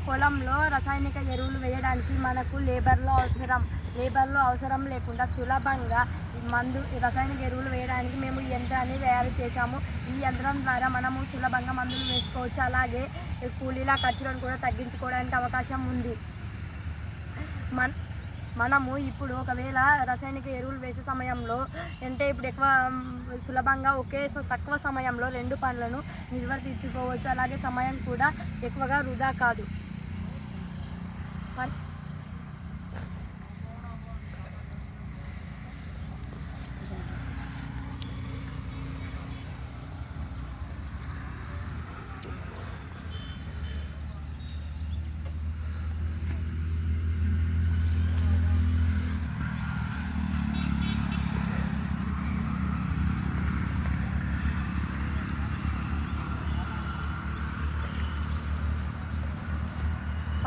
పొలంలో రసాయనిక ఎరువులు వేయడానికి మనకు లేబర్లో అవసరం లేకుండా సులభంగా రసాయనిక ఎరువులు వేయడానికి మేము ఈ యంత్రాన్ని తయారు చేశాము. ఈ యంత్రం ద్వారా మనము సులభంగా మందులు వేసుకోవచ్చు. అలాగే కూలీల ఖర్చులను కూడా తగ్గించుకోవడానికి అవకాశం ఉంది. మనము ఇప్పుడు ఒకవేళ రసాయనిక ఎరువులు వేసే సమయంలో అంటే ఇప్పుడు ఎక్కువ సులభంగా తక్కువ సమయంలో 2 పనులను నిర్వర్తించుకోవచ్చు. అలాగే సమయం కూడా ఎక్కువగా వృధా కాదు.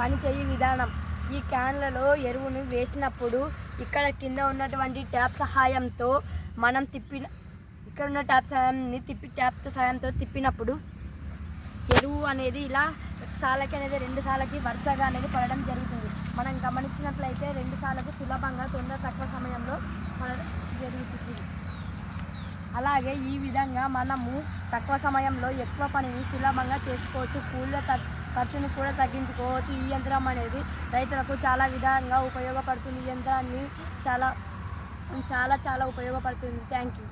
పనిచేయు విధానం: ఈ క్యాన్లలో ఎరువును వేసినప్పుడు ఇక్కడ కింద ఉన్నటువంటి ట్యాప్ సహాయంతో మనం ట్యాప్ సహాయంతో తిప్పినప్పుడు ఎరువు అనేది ఇలా సాలకి అనేది 2 సార్లకి వరుసగా అనేది పడడం జరుగుతుంది. మనం గమనించినట్లయితే 2 సార్లకు సులభంగా తక్కువ సమయంలో పడడం జరుగుతుంది. అలాగే ఈ విధంగా మనము తక్కువ సమయంలో ఎక్కువ పనిని సులభంగా చేసుకోవచ్చు. కూలీల ఖర్చును కూడా తగ్గించుకోవచ్చు. ఈ యంత్రం అనేది రైతులకు చాలా విధంగా ఉపయోగపడుతుంది. ఈ యంత్రాన్ని చాలా ఉపయోగపడుతుంది. Thank you.